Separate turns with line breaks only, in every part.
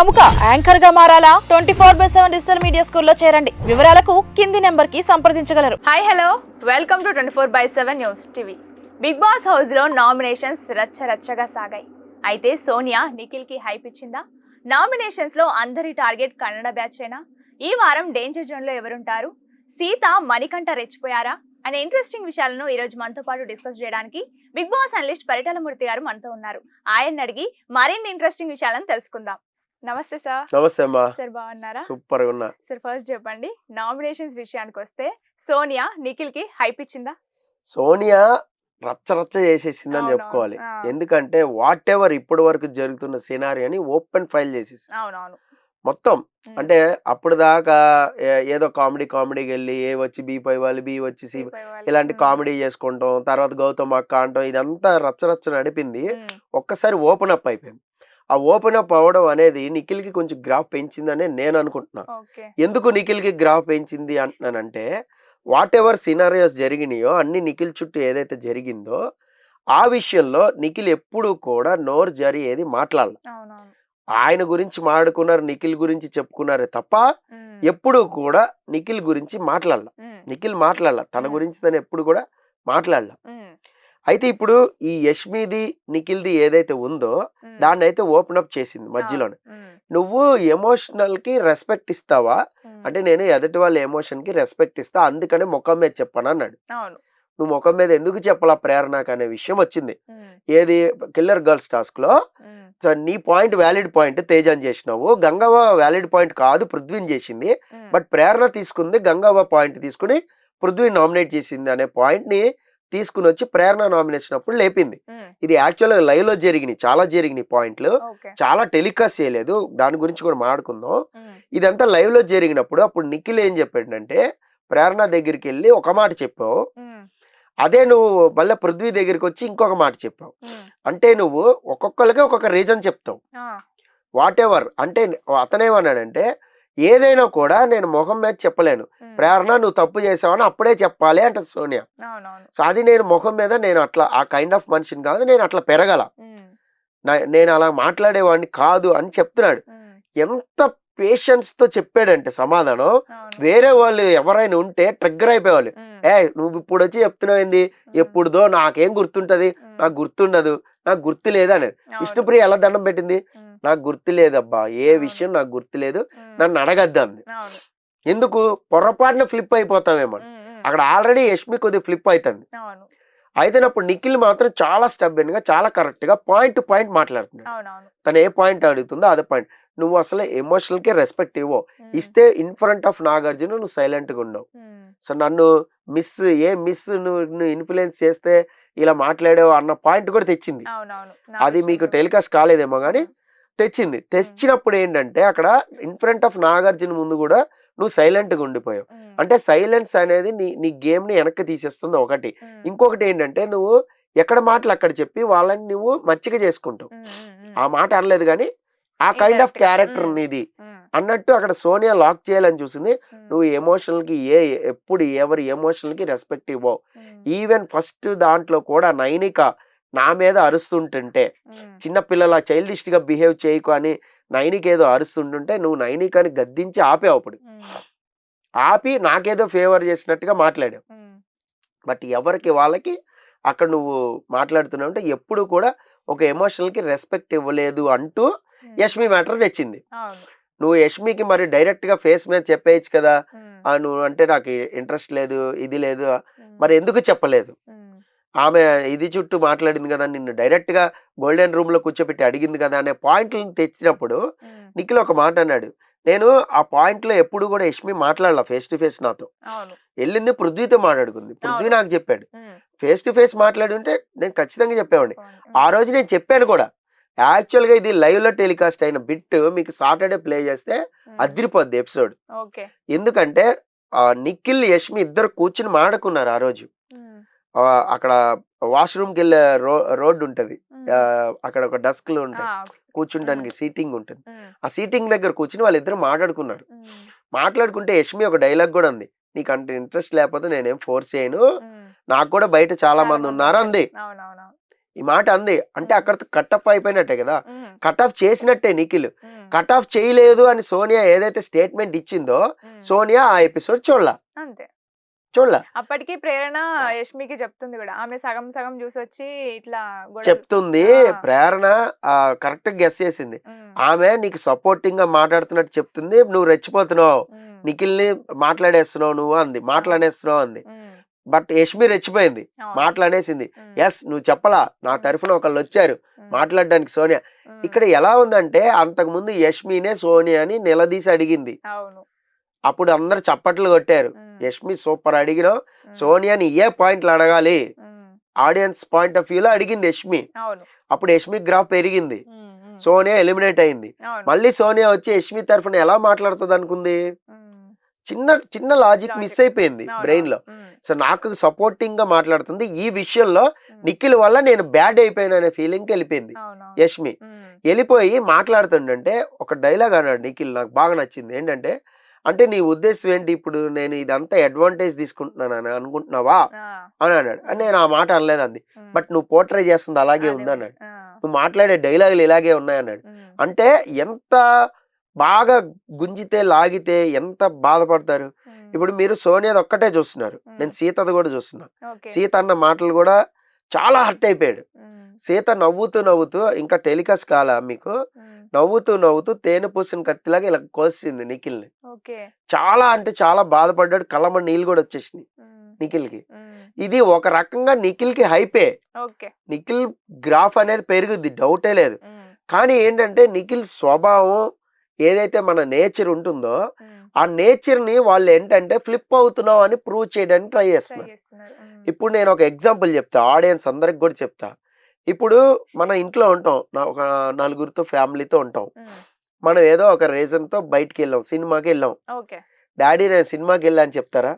ప్రముఖ యాంకర్ గా మారాలా? 24/7 digital media స్కూల్లో చేరండి. వివరాలకు కింది నెంబర్ కి సంప్రదించగలరు.
Hi hello welcome to 24/7 news TV. Bigg Boss house లో నామినేషన్స్ రచ్చరచ్చగా సాగాయి. అయితే సోనియా నిఖిల్ కి హైప్ ఇచ్చిందా? నామినేషన్స్ లో అందరి టార్గెట్ కన్నడ బ్యాచేనా? ఈ వారం డేంజర్ జోన్ లో ఎవరుంటారు? సీత మణికంఠ రెచ్చిపోయారా అనే ఇంట్రెస్టింగ్ విషయాలను ఈ రోజు మనతో పాటు డిస్కస్ చేయడానికి బిగ్ బాస్ అనలిస్ట్ పరిటాలమూర్తి గారు మనతో ఉన్నారు. ఆయన అడిగి మరిన్ని ఇంట్రెస్టింగ్ విషయాలను తెలుసుకుందాం. నమస్తే సార్.
నమస్తే అమ్మా.
సార్ బాగున్నారా?
సూపర్ గా ఉన్నా.
సార్ ఫస్ట్ చెప్పండి, నామినేషన్స్ విషయానికి వస్తే సోనియా నిఖిల్ కి హైప్ ఇచ్చిందా?
సోనియా రచ్చ చేసేసిందని చెప్పుకోవాలి. ఎందుకంటే వాట్ ఎవర్ ఇప్పటి వరకు జరుగుతున్న సినారియోని ఓపెన్ ఫైల్ చేసేసి
అవునవును
మొత్తం. అంటే అప్పుడు దాకా ఏదో కామెడీకి వెళ్ళి ఏ వచ్చి బి పై వాళ్ళు బి వచ్చి సి ఇలాంటి కామెడీ చేసుకుంటాం, తర్వాత గౌతమ్ అక్క అంటాం, ఇదంతా రచ్చ నడిపింది. ఒక్కసారి ఓపెన్ అప్ అయిపోయింది. ఆ ఓపెన్ అప్ అవ్వడం అనేది నిఖిల్ కి కొంచెం గ్రాఫ్ పెంచిందనే నేను అనుకుంటున్నా. ఎందుకు నిఖిల్ కి గ్రాఫ్ పెంచింది అంటున్నానంటే, వాట్ ఎవర్ సినారియోస్ జరిగినాయో అన్ని నిఖిల్ చుట్టూ ఏదైతే జరిగిందో ఆ విషయంలో నిఖిల్ ఎప్పుడు కూడా నోరు జారి ఏది మాట్లాడాల. ఆయన గురించి మాట్లాడుకున్నారు, నిఖిల్ గురించి చెప్పుకున్నారే తప్ప ఎప్పుడు కూడా నిఖిల్ గురించి నిఖిల్ మాట్లాడాల, తన గురించి తను ఎప్పుడు కూడా మాట్లాడాల. అయితే ఇప్పుడు ఈ యష్మిది నిఖిల్ది ఏదైతే ఉందో దాన్ని అయితే ఓపెన్ అప్ చేసింది మధ్యలోనే. నువ్వు ఎమోషనల్ కి రెస్పెక్ట్ ఇస్తావా అంటే, నేను ఎదుటి వాళ్ళ ఎమోషన్ కి రెస్పెక్ట్ ఇస్తా, అందుకనే ముఖం మీద చెప్పను అన్నాడు. నువ్వు ముఖం మీద ఎందుకు చెప్పాలా ప్రేరణకు అనే విషయం వచ్చింది. ఏది కిల్లర్ గర్ల్స్ టాస్క్ లో నీ పాయింట్ వ్యాలిడ్ పాయింట్ తేజాన్ చేసినావు, గంగవ్వ వ్యాలిడ్ పాయింట్ కాదు పృథ్వీని చేసింది, బట్ ప్రేరణ తీసుకుంది గంగవ్వ పాయింట్ తీసుకుని పృథ్వీని నామినేట్ చేసింది అనే పాయింట్ ని తీసుకుని వచ్చి ప్రేరణ నామినేషన్ అప్పుడు లేపింది. ఇది యాక్చువల్ గా లైవ్ లో చాలా జరిగినాయి పాయింట్లు, చాలా టెలికాస్ట్ చేయలేదు, దాని గురించి కూడా మాట్లాడుకుందాం. ఇదంతా లైవ్ లో జరిగినప్పుడు అప్పుడు నిఖిల్ ఏం చెప్పాడంటే, ప్రేరణ దగ్గరికి వెళ్ళి ఒక మాట చెప్పావు, అదే నువ్వు మళ్ళీ పృథ్వీ దగ్గరికి వచ్చి ఇంకొక మాట చెప్పావు. అంటే నువ్వు ఒక్కొక్కరికి ఒక్కొక్క రీజన్ చెప్తావు. వాట్ ఎవర్ అంటే అతనేమన్నాడంటే, ఏదైనా కూడా నేను మొహం మీద చెప్పలేను, ప్రేరణ నువ్వు తప్పు చేసావని అప్పుడే చెప్పాలి అంటది సోనియా. సో అది నేను మొహం మీద నేను అట్లా ఆ కైండ్ ఆఫ్ మనిషిని కాదు, నేను అట్లా పెరగల, నేను అలా మాట్లాడేవాడిని కాదు అని చెప్తున్నాడు. ఎంత పేషెన్స్ తో చెప్పాడంటే సమాధానం, వేరే వాళ్ళు ఎవరైనా ఉంటే ట్రిగ్గర్ అయిపోయేవాళ్ళు. నువ్వు ఇప్పుడు వచ్చి చెప్తున్నావు ఏంది, ఎప్పుడుదో నాకేం గుర్తుంటది, నాకు గుర్తుండదు, నాకు గుర్తు లేదు అనేది. విష్ణుప్రియ ఎలా దండం పెట్టింది, నాకు గుర్తు లేదబ్బా, ఏ విషయం నాకు గుర్తు లేదు, నన్ను అడగద్దు అంది. ఎందుకు? పొరపాటున ఫ్లిప్ అయిపోతావేమో. అక్కడ ఆల్రెడీ యష్మి కొద్దిగా ఫ్లిప్ అవుతుంది. అయితేనప్పుడు నిఖిల్ మాత్రం చాలా స్టబ్బెన్ గా, చాలా కరెక్ట్ గా పాయింట్ టు పాయింట్ మాట్లాడుతున్నాడు. తను ఏ పాయింట్ అడుగుతుందో అదే పాయింట్. నువ్వు అసలు ఎమోషనల్ కి రెస్పెక్ట్ ఇస్తే ఇన్ ఫ్రంట్ ఆఫ్ నాగార్జున నువ్వు సైలెంట్ గా ఉండవు. సో నన్ను నువ్వు ఇన్ఫ్లుయెన్స్ చేస్తే ఇలా మాట్లాడావు అన్న పాయింట్ కూడా తెచ్చింది. అది మీకు టెలికాస్ట్ కాలేదేమో కానీ తెచ్చింది. తెచ్చినప్పుడు ఏంటంటే అక్కడ ఇన్ ఫ్రంట్ ఆఫ్ నాగార్జున ముందు కూడా నువ్వు సైలెంట్ గా ఉండిపోయావు. అంటే సైలెన్స్ అనేది నీ గేమ్ ని వెనక్కి తీసేస్తుంది ఒకటి. ఇంకొకటి ఏంటంటే, నువ్వు ఎక్కడ మాటలు అక్కడ చెప్పి వాళ్ళని నువ్వు మచ్చిక చేసుకుంటావు. ఆ మాట అనలేదు కానీ ఆ కైండ్ ఆఫ్ క్యారెక్టర్ నీది అన్నట్టు అక్కడ సోనియా లాక్ చేయాలని చూసింది. నువ్వు ఎమోషనల్ కి ఎప్పుడు ఎవరి ఎమోషనల్ కి రెస్పెక్ట్ ఇవ్వవు. ఈవెన్ ఫస్ట్ దాంట్లో కూడా నైనిక నా మీద అరుస్తుంటుంటే, చిన్నపిల్లల చైల్డిష్ గా బిహేవ్ చేయకు అని నైనిక ఏదో అరుస్తుంటుంటే నువ్వు నైనికని గద్దించి ఆపావు. అప్పుడు ఆపి నాకేదో ఫేవర్ చేసినట్టుగా మాట్లాడావు. బట్ ఎవరికి వాళ్ళకి అక్కడ నువ్వు మాట్లాడుతున్నావు అంటే ఎప్పుడు కూడా ఒక ఎమోషనల్ కి రెస్పెక్ట్ ఇవ్వలేదు అంటూ యష్మి మ్యాటర్ తెచ్చింది. నువ్వు యష్మికి మరి డైరెక్ట్ గా ఫేస్ మీద చెప్పేయచ్చు కదా, నువ్వు అంటే నాకు ఇంట్రెస్ట్ లేదు, ఇది లేదు, మరి ఎందుకు చెప్పలేదు? ఆమె ఇది చుట్టూ మాట్లాడింది కదా, నిన్ను డైరెక్ట్ గా గోల్డెన్ రూమ్ లో కూర్చోబెట్టి అడిగింది కదా అనే పాయింట్లను తెచ్చినప్పుడు నిఖిల్ ఒక మాట అన్నాడు, నేను ఆ పాయింట్ లో ఎప్పుడు కూడా యష్మి మాట్లాడాల ఫేస్ టు ఫేస్ నాతో. వెళ్ళింది పృథ్వీతో మాట్లాడుకుంది, పృథ్వీ నాకు చెప్పాడు. ఫేస్ టు ఫేస్ మాట్లాడి ఉంటే నేను ఖచ్చితంగా చెప్పేవాడిని. ఆ రోజు నేను చెప్పాను కూడా. యాక్చువల్ గా ఇది లైవ్ లో టెలికాస్ట్ అయిన బిట్ మీకు సాటర్డే ప్లే చేస్తే అదిరిపోద్ది ఎపిసోడ్. ఎందుకంటే నిఖిల్ యష్మి ఇద్దరు కూర్చుని మాట్లాడుకున్నారు ఆ రోజు. అక్కడ వాష్రూమ్ కి వెళ్ళే రోడ్డు ఉంటది, అక్కడ ఒక డస్క్ లో ఉంటాయి, కూర్చుంటానికి సీటింగ్ ఉంటుంది. ఆ సీటింగ్ దగ్గర కూర్చుని వాళ్ళిద్దరు మాట్లాడుకుంటే యష్మి ఒక డైలాగ్ కూడా ఉంది, నీకు అంటే ఇంట్రెస్ట్ లేకపోతే నేనేం ఫోర్స్ చేయను, నాకు కూడా బయట చాలా మంది ఉన్నారు అంది. ఈ మాట అంది అంటే అక్కడతో కట్ ఆఫ్ అయిపోయినట్టే కదా,
ఉమ్,
కట్ ఆఫ్ చేసినట్టే నిఖిల్.
ఉమ్,
కట్ ఆఫ్ చేయలేదు అని సోనియా ఏదైతే స్టేట్మెంట్ ఇచ్చిందో
ఉమ్.
సోనియా ఆ ఎపిసోడ్ చూడలా.
అంతే. అప్పటికి ప్రేరణ యష్మికి చెప్తుంది కూడా, ఆమె సగం సగం చూసొచ్చి ఇట్లా గొడవలు.
చెప్తుంది.
ఆ.
ప్రేరణ కరెక్ట్ గెస్ చేసింది.
ఉమ్,
ఆమె నీకు సపోర్టింగ్ గా మాట్లాడుతున్నట్టు చెప్తుంది, నువ్వు రెచ్చిపోతున్నావు,
ఉమ్,
నిఖిల్ ని మాట్లాడేస్తున్నావు నువ్వు అంది, మాట్లాడేస్తున్నావు అంది.
ఉమ్,
బట్ యష్మి రెచ్చిపోయింది,
అవును.
మాట్లాడేసింది.
ఉమ్,
ఎస్ నువ్వు చెప్పలా, నా తరఫున ఒకళ్ళు వచ్చారు
ఉమ్,
మాట్లాడడానికి సోనియా.
ఉమ్,
ఇక్కడ ఎలా ఉందంటే అంతకు ముందు యష్మినే సోనియాని నిలదీసి అడిగింది,
అవును.
అప్పుడు అందరు చప్పట్లు కొట్టారు.
ఉమ్,
యష్మి సూపర్ అడిగినావు,
ఉమ్,
సోనియాని ఏ పాయింట్లు అడగాలి
ఉమ్,
ఆడియన్స్ పాయింట్ ఆఫ్ వ్యూలో అడిగింది యష్మి.
అవును.
అప్పుడు యష్మి గ్రాఫ్ పెరిగింది,
ఉమ్, ఉమ్,
సోనియా ఎలిమినేట్ అయింది.
అవును.
మళ్ళీ సోనియా వచ్చి యష్మి తరఫున ఎలా మాట్లాడుతుంది అనుకుంది,
ఉమ్,
చిన్న చిన్న లాజిక్ మిస్ అయిపోయింది
అవును,
బ్రెయిన్ లో.
ఉమ్,
సో నాకు సపోర్టింగ్ గా మాట్లాడుతుంది, ఈ విషయంలో
ఉమ్,
నిఖిల్ వల్ల నేను బ్యాడ్ అయిపోయాను అనే ఫీలింగ్ కి వెళ్ళిపోయింది
అవును,
యష్మి.
ఉమ్,
వెళ్ళిపోయి మాట్లాడుతుండంటే ఒక డైలాగ్ అన్నాడు నిఖిల్, నాకు బాగా నచ్చింది. ఏంటంటే, అంటే నీ ఉద్దేశం ఏంటి, ఇప్పుడు నేను ఇదంతా అడ్వాంటేజ్ తీసుకుంటున్నాను అనుకుంటున్నావా
ఆ,
అని అన్నాడు. నేను ఆ మాట అనలేదు అంది.
ఉమ్,
బట్ నువ్వు పోర్ట్రే చేస్తుంది అలాగే
అదే
ఉంది అన్నాడు.
ఆ,
నువ్వు మాట్లాడే డైలాగులు ఇలాగే ఉన్నాయి అన్నాడు.
ఉమ్,
అంటే ఎంత బాగా గుంజితే లాగితే ఎంత బాధపడతారు.
ఉమ్,
ఇప్పుడు మీరు సోనియాది ఒక్కటే చూస్తున్నారు, నేను సీతది కూడా చూస్తున్నా.
ఓకే.
సీత అన్న మాటలు కూడా చాలా హర్ట్ అయిపోయాడు.
ఉమ్,
సీత నవ్వుతూ నవ్వుతూ, ఇంకా టెలికాస్ట్ కాలా మీకు,
ఉమ్,
నవ్వుతూ నవ్వుతూ తేనె పూసిన కత్తిలాగా ఇలా కోసింది నిఖిల్ని.
ఓకే.
చాలా అంటే చాలా బాధపడ్డాడు, కళ్ళమ్మ నీళ్ళు కూడా వచ్చేసినాయి
ఉమ్,
నిఖిల్కి.
ఉమ్,
ఇది ఒక రకంగా నిఖిల్కి హైపే,
ఓకే.
నిఖిల్ గ్రాఫ్ అనేది పెరుగుద్ది, డౌటే లేదు.
ఉమ్,
కానీ ఏంటంటే నిఖిల్ స్వభావం ఏదైతే మన నేచర్ ఉంటుందో
ఉమ్,
ఆ నేచర్ ని వాళ్ళు ఏంటంటే ఫ్లిప్ అవుతున్నావు అని ప్రూవ్ చేయడానికి ట్రై
ట్రై
చేస్తున్నారు.
చేస్తున్నారు. ఉమ్,
ఇప్పుడు నేను ఒక ఎగ్జాంపుల్ చెప్తా, ఆడియన్స్ అందరికి కూడా చెప్తా. ఇప్పుడు మన ఇంట్లో ఉంటాం, ఒక నలుగురితో ఫ్యామిలీతో ఉంటాం.
ఉమ్,
మనం ఏదో ఒక రీజన్ తో బయటికి వెళ్ళాం, సినిమాకి వెళ్ళాం.
ఓకే.
డాడీ నేను సినిమాకి వెళ్ళా అని చెప్తారా,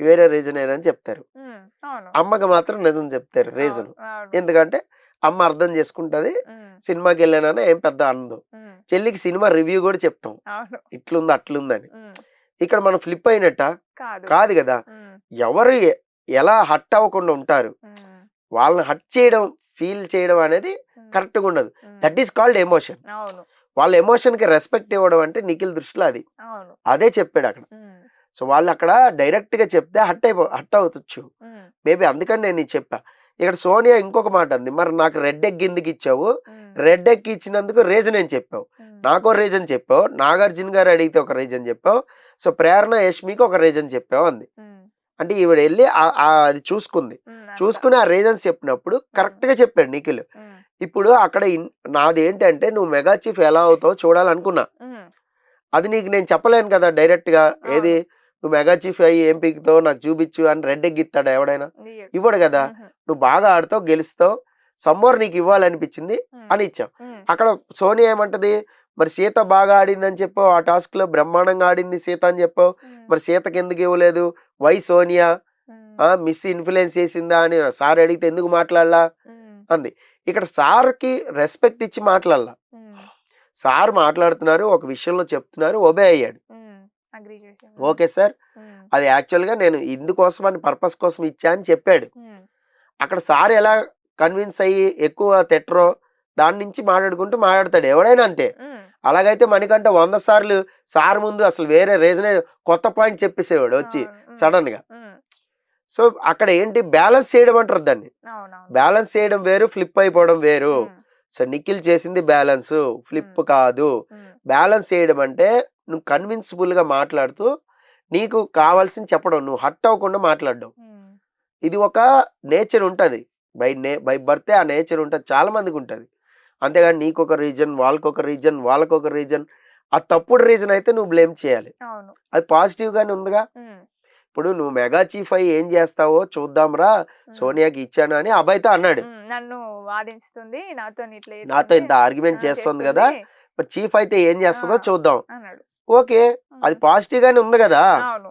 వేరే రీజన్ ఏదని చెప్తారు.
ఉమ్, అవును,
అమ్మకి మాత్రం నిజం చెప్తారు రీజన్.
అవును, అవును.
ఎందుకంటే అమ్మ అర్థం చేసుకుంటది,
ఉమ్,
సినిమాకి వెళ్ళానని ఏం పెద్ద అందం.
ఉమ్,
చెల్లికి సినిమా రివ్యూ కూడా చెప్తాం,
అవును.
ఇట్లుంది అట్లుందని.
ఉమ్,
ఇక్కడ మనం ఫ్లిప్ అయినట్ట
కాదు.
కాదు కదా.
ఉమ్,
ఎవరు ఎలా హట్ అవ్వకుండా ఉంటారు,
ఉమ్,
వాళ్ళని హట్ చేయడం ఫీల్ చేయడం అనేది
ఉమ్,
కరెక్ట్గా ఉండదు.
ఉమ్,
దట్ ఈస్ కాల్డ్ ఎమోషన్.
అవును,
వాళ్ళ ఎమోషన్ కి రెస్పెక్ట్ ఇవ్వడం అంటే నిఖిల్ దృష్టిలో అది
అవును.
అదే చెప్పాడు అక్కడ.
ఉమ్,
సో వాళ్ళు అక్కడ డైరెక్ట్ గా చెప్తే హట్ అవుతచ్చు
ఉమ్,
మేబీ, అందుకని నేను ఇది చెప్పా. ఇక్కడ సోనియా ఇంకొక మాట అంది, మరి నాకు రెడ్ ఎగ్ ఎందుకు ఇచ్చావు,
ఉమ్,
రెడ్ ఎగ్ ఇచ్చినందుకు రీజన్ ఏం చెప్పావు,
ఉమ్,
నాకో రీజన్ చెప్పావు, నాగార్జున గారు అడిగితే ఒక రీజన్ చెప్పావు, సో ప్రేరణ యష్మికి ఒక రీజన్ చెప్పావు అంది.
ఉమ్,
అంటే ఈవిడ వెళ్ళి అది చూసుకుంది,
ఉమ్, అంతా.
చూసుకుని ఆ రీజన్స్ చెప్పినప్పుడు కరెక్ట్ గా చెప్పాడు నిఖిల్.
ఉమ్,
ఇప్పుడు అక్కడ నాది ఏంటంటే నువ్వు మెగా చీఫ్ ఎలా అవుతావో చూడాలనుకున్నా,
ఉమ్,
అది నీకు నేను చెప్పలేను కదా డైరెక్ట్ గా. ఏది
అవును.
నువ్వు మెగా చీఫ్ అయ్యి ఏం పీకుతావు నాకు చూపించు అని రెడ్ ఎగ్ ఇస్తాడా ఎవడైనా,
ఇయ్యడు.
ఇవ్వడు కదా.
ఉహు,
నువ్వు బాగా ఆడుతావు గెలుస్తావు, సమ్మోర్ నీకు ఇవ్వాలనిపించింది
ఉమ్,
అని ఇచ్చావు.
ఉమ్,
అక్కడ సోనియా ఏమంటది, మరి సీత బాగా ఆడింది అని చెప్పావు, ఆ టాస్క్ లో బ్రహ్మాండంగా ఆడింది సీత అని చెప్పావు,
ఉమ్,
మరి సీతకి ఎందుకు ఇవ్వలేదు, why Sonia
um,
miss influence చేసిందా అని సార్ అడిగితే ఎందుకు మాట్లాడలా
ఉమ్,
అంది. ఇక్కడ సార్కి రెస్పెక్ట్ ఇచ్చి మాట్లాడాల.
ఉమ్,
సార్ మాట్లాడుతున్నారు, ఒక విషయంలో చెప్తున్నారు, ఒబే అయ్యాడు.
ఉమ్, అగ్రీ చేసి.
ఓకే సార్,
ఉమ్,
అది యాక్చువల్గా నేను ఇందుకోసం అని పర్పస్ కోసం ఇచ్చా అని చెప్పాడు.
ఉమ్,
అక్కడ సార్ ఎలా కన్విన్స్ అయ్యి ఎక్కువ తెట్రో దాని నుంచి మాట్లాడతాడు ఎవడైనా అంతే.
ఉమ్,
అలాగైతే మనకంటే 100 సార్లు సార్ ముందు అసలు వేరే రీజనే కొత్త పాయింట్ చెప్పేసేవాడు వచ్చి
అవును, ఉమ్,
సడన్ గా.
ఉమ్,
సో అక్కడ ఏంటి బ్యాలెన్స్ చేయడం అంటారు దాన్ని,
అవునవును.
బ్యాలెన్స్ చేయడం వేరు, ఫ్లిప్ అయిపోవడం వేరు.
ఉమ్,
సో నిఖిల్ చేసింది బ్యాలెన్స్, ఫ్లిప్ కాదు.
ఉమ్,
బ్యాలెన్స్ చేయడం అంటే నువ్వు కన్విన్సిబుల్ గా మాట్లాడుతూ నీకు కావాల్సింది చెప్పడం, నువ్వు హట్ అవ్వకుండా మాట్లాడడం.
ఉమ్,
ఇది ఒక నేచర్ ఉంటుంది, బై బర్తే ఆ నేచర్ ఉంటుంది, చాలా మందికి ఉంటుంది. అంతేగాని నీకొక రీజన్, వాళ్ళకొక రీజన్, వాళ్ళకొక రీజన్, ఆ తప్పుడు రీజన్ అయితే నువ్వు బ్లేమ్ చేయాలి.
అవును.
అది పాజిటివ్ గానే ఉందిగా.
ఉమ్,
ఇప్పుడు నువ్వు మెగా చీఫ్ అయ్యి ఏం చేస్తావో చూద్దాంరా, సోనియాకి ఇచ్చాను అని అబ్బాయితో అన్నాడు.
ఉమ్, నన్ను వాదించుతుంది, నాతో ఇట్లా
నాతో ఇంత ఆర్గ్యుమెంట్ చేస్తుంది కదా, మరి చీఫ్ అయితే ఏం చేస్తుందో చూద్దాం
అన్నాడు.
ఓకే, అది పాజిటివ్ గానే ఉంది కదా.
అవును.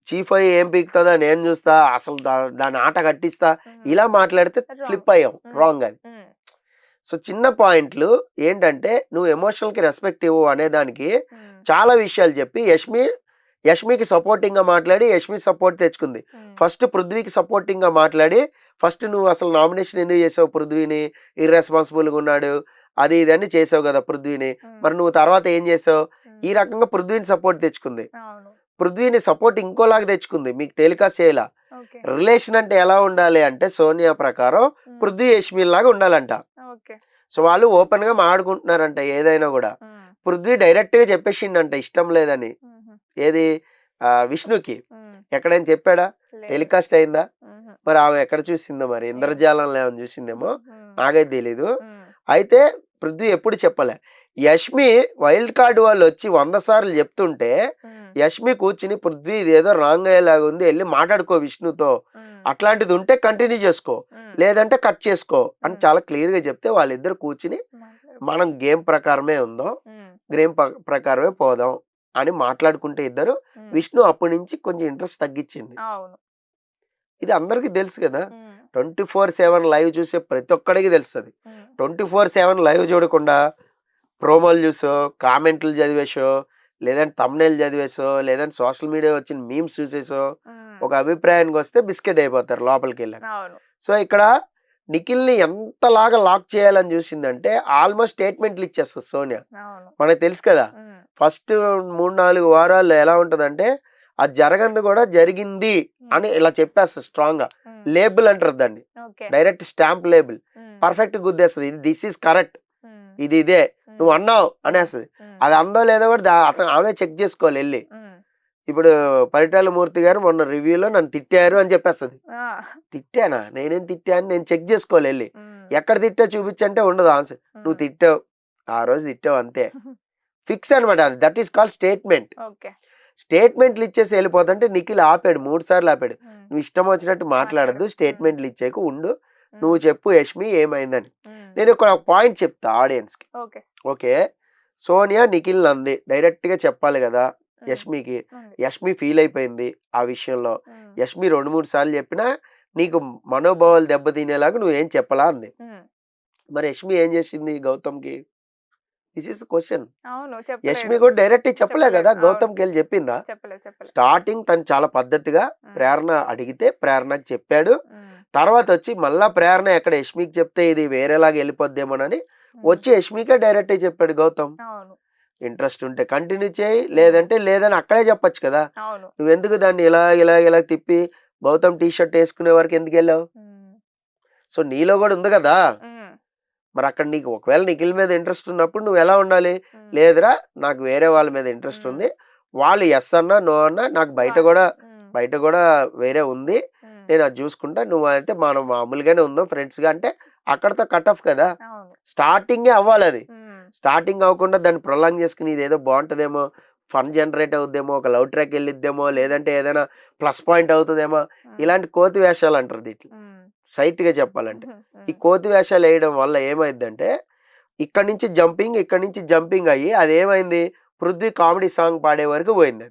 చీఫ్ అయ్యి ఏం పీకుతుందా నేను చూస్తా, అసలు దాని ఆట కట్టిస్తా,
ఉమ్,
ఇలా మాట్లాడితే
Wrong.
ఫ్లిప్ అయ్యాం,
ఉమ్,
రాంగ్ అది.
ఉమ్,
సో చిన్న పాయింట్లు ఏంటంటే నువ్వు ఎమోషనల్ కి రెస్పెక్ట్ ఇవ్వు అనే దానికి
ఉమ్,
చాలా విషయాలు చెప్పి యష్మి యష్మికి సపోర్టింగ్ గా మాట్లాడి యష్మి సపోర్ట్ తెచ్చుకుంది. ఫస్ట్ పృథ్వీకి సపోర్టింగ్ గా మాట్లాడి ఫస్ట్ నువ్వు అసలు నామినేషన్ ఎందుకు చేసావు పృథ్వీని, ఇర్రెస్పాన్సిబుల్ గా ఉన్నాడు అది ఇది అని చేసావు కదా పృథ్వీని, మరి నువ్వు తర్వాత ఏం చేసావు, ఈ రకంగా పృథ్వీని సపోర్ట్ తెచ్చుకుంది. పృథ్వీని సపోర్ట్ ఇంకోలాగా తెచ్చుకుంది, మీకు టెలికాస్ట్ చేయాల. రిలేషన్ అంటే ఎలా ఉండాలి అంటే సోనియా ప్రకారం పృథ్వీ యష్మి లాగా ఉండాలంట. సో వాళ్ళు ఓపెన్ గా మాట్లాడుకుంటున్నారంట ఏదైనా కూడా. పృథ్వీ డైరెక్ట్ గా చెప్పేసిండంట ఇష్టం లేదని. ఏది విష్ణుకి ఎక్కడైనా చెప్పాడా, టెలికాస్ట్ అయిందా, మరి ఆమె ఎక్కడ చూసిందో, మరి ఇంద్రజాలంలో ఏమైనా చూసిందేమో నాకైతే తెలీదు. అయితే పృథ్వీ ఎప్పుడు చెప్పలే. యష్మి వైల్డ్ కార్డ్ వాళ్ళు వచ్చి 100 సార్లు చెప్తుంటే యష్మి కూర్చుని పృథ్వీ ఇదేదో రాంగ్ అయ్యేలాగా ఉంది, వెళ్ళి మాట్లాడుకో విష్ణుతో, అట్లాంటిది ఉంటే కంటిన్యూ చేసుకో, లేదంటే కట్ చేసుకో అని చాలా క్లియర్ గా చెప్తే వాళ్ళిద్దరు కూర్చుని మనం గేమ్ ప్రకారమే ఉందో గేమ్ ప్రకారమే పోదాం అని మాట్లాడుకుంటే ఇద్దరు. విష్ణు అప్పటి నుంచి కొంచెం ఇంట్రెస్ట్ తగ్గించింది. ఇది అందరికి తెలుసు కదా, 24/7 లైవ్ చూసే ప్రతి ఒక్కడికి తెలుస్తుంది. 24/7 లైవ్ చూడకుండా ప్రోమోలు చూసో, కామెంట్లు చదివేసో, లేదంటే తమ్నైల్ చదివేసో, లేదంటే సోషల్ మీడియా వచ్చిన మీమ్స్ చూసేసో ఒక అభిప్రాయానికి వస్తే బిస్కెట్ అయిపోతారు లోపలికి వెళ్ళాక. సో ఇక్కడ నిఖిల్ ని ఎంతలాగా లాక్ చేయాలని చూసిందంటే ఆల్మోస్ట్ స్టేట్మెంట్లు ఇచ్చేస్తుంది సోనియా. మనకు తెలుసు కదా ఫస్ట్ 3-4 వారాల్లో ఎలా ఉంటదంటే అది జరగంది కూడా జరిగింది అని ఇలా చెప్పేస్తుంది స్ట్రాంగ్ గా. లేబుల్ అంటారు దాన్ని, డైరెక్ట్ స్టాంప్ లేబుల్ పర్ఫెక్ట్ గుద్దేస్తుంది. ఇది దిస్ ఈస్ కరెక్ట్, ఇది ఇదే నువ్వు అన్నావు అనేస్తుంది. అది అందో లేదో కూడా ఆమె చెక్ చేసుకోవాలి వెళ్ళి. ఇప్పుడు పరిటాల మూర్తి గారు మొన్న రివ్యూలో నన్ను తిట్టారు అని చెప్పేస్తుంది. తిట్టానా, నేనేం తిట్టాను, నేను చెక్ చేసుకోవాలి వెళ్ళి. ఎక్కడ తిట్టా చూపించంటే ఉండదు ఆన్సర్. నువ్వు తిట్టావు, ఆ రోజు తిట్టావు అంతే, ఫిక్స్ అనమాట. అది దట్ ఈస్ కాల్ స్టేట్మెంట్. స్టేట్మెంట్లు ఇచ్చేసి వెళ్ళిపోతుంటే నిఖిల్ ఆపాడు, 3 సార్లు ఆపాడు. నువ్వు ఇష్టం వచ్చినట్టు మాట్లాడద్దు, స్టేట్మెంట్లు ఇచ్చేకు ఉండు, నువ్వు చెప్పు యష్మి ఏమైందని. నేను ఒక పాయింట్ చెప్తా ఆడియన్స్ కి. ఓకే, సోనియా నిఖిల్ నంది డైరెక్ట్ గా చెప్పాలి కదా యష్మికి. యష్మి ఫీల్ అయిపోయింది ఆ విషయంలో. యష్మి 2-3 సార్లు చెప్పినా నీకు మనోభావాలు దెబ్బతినేలాగా నువ్వేం చెప్పలా అంది. మరి యష్మి ఏం చేసింది గౌతమ్కి? This is question. యష్మి కూడా డైరెక్ట్ చెప్పలే కదా, గౌతమ్కి వెళ్ళి చెప్పిందా? స్టార్టింగ్ తను చాలా పద్ధతిగా ప్రేరణ అడిగితే ప్రేరణకి చెప్పాడు. తర్వాత వచ్చి మళ్ళా ప్రేరణ ఎక్కడ యష్మికి చెప్తే ఇది వేరేలాగా వెళ్ళిపోద్దేమోనని వచ్చి యష్మికే డైరెక్ట్ చెప్పాడు గౌతమ్. ఇంట్రెస్ట్ ఉంటే కంటిన్యూ చేయి, లేదంటే లేదని అక్కడే చెప్పొచ్చు కదా. నువ్వెందుకు దాన్ని ఇలా ఇలా ఇలా తిప్పి గౌతమ్ టీ షర్ట్ వేసుకునే వరకు ఎందుకు వెళ్ళావు? సో నీలో కూడా ఉంది కదా. మరి అక్కడ నీకు ఒకవేళ నిఖిల్ మీద ఇంట్రెస్ట్ ఉన్నప్పుడు నువ్వు ఎలా ఉండాలి? లేదురా నాకు వేరే వాళ్ళ మీద ఇంట్రెస్ట్ ఉంది, వాళ్ళు ఎస్ అన్నా నో అన్నా నాకు బయట కూడా వేరే ఉంది, నేను అది చూసుకుంటా, నువ్వు అయితే మనం మామూలుగానే ఉందాం ఫ్రెండ్స్ గా అంటే అక్కడతో కట్ ఆఫ్ కదా. స్టార్టింగే అవ్వాలి అది. స్టార్టింగ్ అవ్వకుండా దాన్ని ప్రొలాంగ్ చేసుకుని ఇదేదో బాగుంటుందేమో, ఫన్ జనరేట్ అవుద్దేమో, ఒక లవ్ ట్రాక్ వెళ్ళిద్దేమో, లేదంటే ఏదైనా ప్లస్ పాయింట్ అవుతుందేమో, ఇలాంటి కోతి వేషాలు అంటారు దీంట్లో సైట్ గా చెప్పాలంటే. ఈ కోతి వేషాలు వేయడం వల్ల ఏమైందంటే ఇక్కడ నుంచి జంపింగ్ అయ్యి అదేమైంది, పృథ్వీ కామెడీ సాంగ్ పాడే వరకు పోయింది.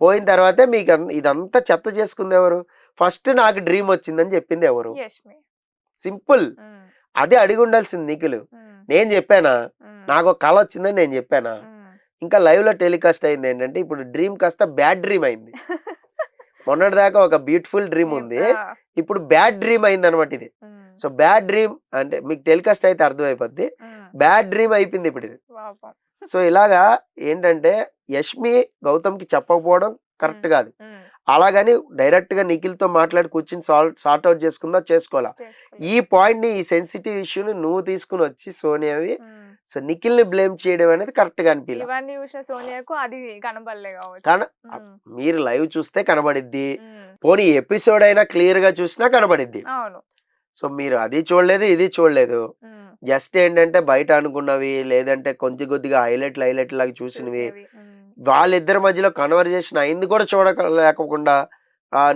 పోయిన తర్వాతే మీకు ఇదంతా చెత్త చేసుకుంది ఎవరు? ఫస్ట్ నాకు డ్రీమ్ వచ్చిందని చెప్పింది ఎవరు? సింపుల్. అదే అడిగి ఉండాల్సింది నిఖిల్. నేను చెప్పానా నాకు ఒక కళ వచ్చిందని నేను చెప్పానా? ఇంకా లైవ్ లో టెలికాస్ట్ అయింది ఏంటంటే ఇప్పుడు డ్రీమ్ కాస్త బ్యాడ్ డ్రీమ్ అయింది. మొన్నటి దాకా ఒక బ్యూటిఫుల్ డ్రీమ్ ఉంది, ఇప్పుడు బ్యాడ్ డ్రీమ్ అయింది అనమాట ఇది. సో బ్యాడ్ డ్రీమ్ అంటే మీకు టెలికాస్ట్ అయితే అర్థమైపోద్ది, బ్యాడ్ డ్రీమ్ అయిపోయింది ఇప్పుడు ఇది. సో ఇలాగా ఏంటంటే యష్మి గౌతమ్ కి చెప్పకపోవడం కరెక్ట్ కాదు. అలాగని డైరెక్ట్ గా నిఖిల్ తో మాట్లాడి కూర్చుని సార్ట్ అవుట్ చేసుకోవాలా. ఈ పాయింట్ ని, ఈ సెన్సిటివ్ ఇష్యూని నువ్వు తీసుకుని వచ్చి సోనియావి సో నిఖిల్ ని బ్లేమ్ చేయడం అనేది కరెక్ట్ గా అనిపించలేదు. మీరు లైవ్ చూస్తే కనబడిద్ది, పోనీ ఎపిసోడ్ అయినా క్లియర్ గా చూసినా కనబడిద్ది. సో మీరు అది చూడలేదు, ఇది చూడలేదు, జస్ట్ ఏంటంటే బయట అనుకున్నవి లేదంటే కొంచెం కొద్దిగా హైలైట్ లాగా చూసినవి, వాళ్ళిద్దరి మధ్యలో కన్వర్జేషన్ అయింది కూడా చూడలేకుండా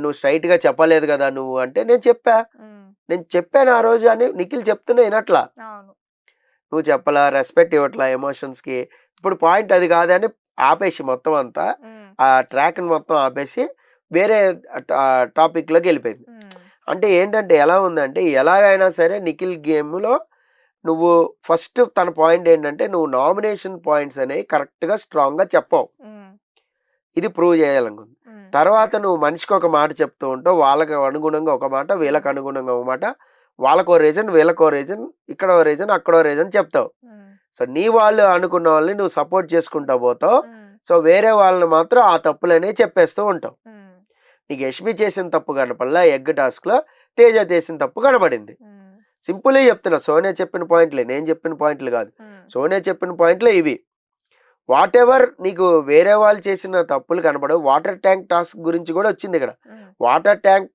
నువ్వు స్ట్రైట్ గా చెప్పలేదు కదా నువ్వు అంటే, నేను చెప్పాను ఆ రోజు అని నిఖిల్ చెప్తున్నా వినట్లా. నువ్వు చెప్పలా, రెస్పెక్ట్ ఇవ్వట్లా ఎమోషన్స్ కి. ఇప్పుడు పాయింట్ అది కాదని ఆపేసి మొత్తం అంతా ఆ ట్రాక్ ని మొత్తం ఆపేసి వేరే టాపిక్ లోకి వెళ్ళిపోయింది. అంటే ఏంటంటే ఎలా ఉందంటే ఎలాగైనా సరే నిఖిల్ గేమ్ లో నువ్వు ఫస్ట్ తన పాయింట్ ఏంటంటే నువ్వు నామినేషన్ పాయింట్స్ అనేవి కరెక్ట్ గా స్ట్రాంగ్ గా చెప్పావు. ఇది ప్రూవ్ చేయాలనుకుంది. తర్వాత నువ్వు మనిషికి ఒక మాట చెప్తూ ఉంటావు, వాళ్ళకి అనుగుణంగా ఒక మాట, వీళ్ళకి అనుగుణంగా ఒక మాట, వాళ్ళకో రీజన్, వీళ్ళకో రీజన్, ఇక్కడో రీజన్, అక్కడో రీజన్ చెప్తావు. సో నీ వాళ్ళు అనుకున్న వాళ్ళని నువ్వు సపోర్ట్ చేసుకుంటా పోతావు. సో వేరే వాళ్ళని మాత్రం ఆ తప్పులనే చెప్పేస్తూ ఉంటావు. నీకు యష్మి చేసిన తప్పు కనపడలా, ఎగ్ టాస్క్ లో తేజ చేసిన తప్పు కనపడింది. సింపుల్గా చెప్తున్నా, సోనియా చెప్పిన పాయింట్లే, నేను చెప్పిన పాయింట్లు కాదు. సోనియా చెప్పిన పాయింట్లే ఇవి. వాట్ ఎవర్ నీకు వేరే వాళ్ళు చేసిన తప్పులు కనపడవు. వాటర్ ట్యాంక్ టాస్క్ గురించి కూడా వచ్చింది ఇక్కడ. వాటర్ ట్యాంక్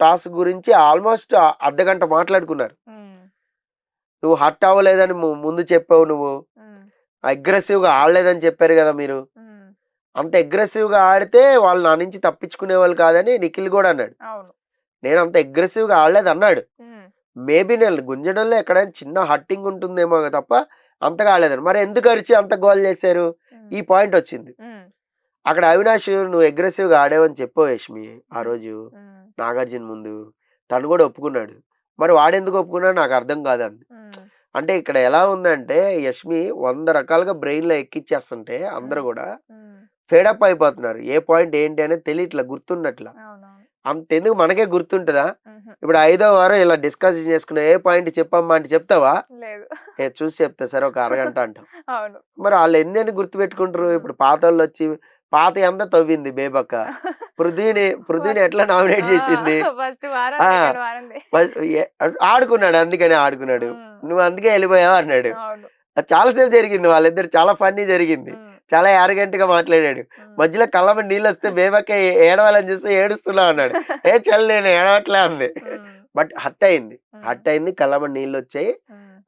టాస్క్ గురించి ఆల్మోస్ట్ అర్ధగంట మాట్లాడుకున్నారు. నువ్వు హర్ట్ అవ్వలేదని ముందు చెప్పావు, నువ్వు అగ్రెసివ్ గా ఆడలేదని చెప్పారు కదా మీరు. అంత అగ్రెసివ్ గా ఆడితే వాళ్ళు నా నుంచి తప్పించుకునే వాళ్ళు కాదని నిఖిల్ కూడా అన్నాడు. నేను అంత అగ్రెసివ్ గా ఆడలేదు అన్నాడు. మేబీ నేను గుంజడంలో ఎక్కడైనా చిన్న హట్టింగ్ ఉంటుందేమో తప్ప అంతగా ఆడలేదని. మరి ఎందుకు అరిచి అంత గోల్ చేశారు? ఈ పాయింట్ వచ్చింది అక్కడ. అవినాష్ నువ్వు అగ్రెసివ్ గా ఆడేవని చెప్పావు యష్మి ఆ రోజు నాగార్జున ముందు, తను కూడా ఒప్పుకున్నాడు. మరి వాడెందుకు ఒప్పుకున్నాడు నాకు అర్థం కాదండి. అంటే ఇక్కడ ఎలా ఉందంటే యష్మి 100 రకాలుగా బ్రెయిన్ లో ఎక్కిచ్చేస్తుంటే అందరూ కూడా ఫేడప్ అయిపోతున్నారు. ఏ పాయింట్ ఏంటి అనేది తెలియట్లా, గుర్తున్నట్లా. అంతెందుకు మనకే గుర్తుంటుందా? ఇప్పుడు 5వ వారం ఇలా డిస్కస్ చేసుకున్న ఏ పాయింట్ చెప్పమ్మా అంటే చెప్తావా? చూసి చెప్తా సరే ఒక అరగంట అంటావు. మరి వాళ్ళు ఎందుకని గుర్తు పెట్టుకుంటారు? ఇప్పుడు పాత వాళ్ళు వచ్చి పాత అంతా తవ్వింది బేబక్క. పృథ్వీని ఎట్లా నామినేట్ చేసింది? ఆడుకున్నాడు, అందుకని ఆడుకున్నాడు. నువ్వు అందుకే వెళ్ళిపోయావు అన్నాడు. చాలాసేపు జరిగింది, వాళ్ళిద్దరు చాలా ఫన్నీ జరిగింది. చాలా యారగెంట్ గా మాట్లాడాడు. మధ్యలో కళ్ళమని నీళ్ళు వస్తే బేబక్క ఏడవాలని చూస్తే ఏడుస్తున్నా అన్నాడు. చల్ నేను ఏడవట్లే అంది. బట్ హట్ అయింది, కళ్ళమని నీళ్ళు వచ్చాయి,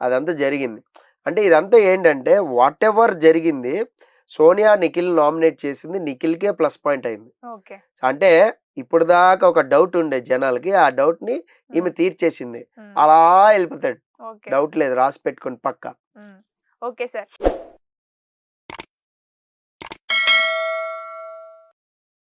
అదంతా జరిగింది. అంటే ఇదంతా ఏంటంటే వాట్ ఎవర్ జరిగింది, సోనియా నిఖిల్ నామినేట్ చేసింది నిఖిల్కే ప్లస్ పాయింట్ అయింది. అంటే ఇప్పుడు దాకా ఒక డౌట్ ఉండే జనాలకి, ఆ డౌట్ ని ఈమె తీర్చేసింది. అలా వెళ్ళిపోతాడు, డౌట్ లేదు, రాసి పెట్టుకుని పక్కా.
Okay sir.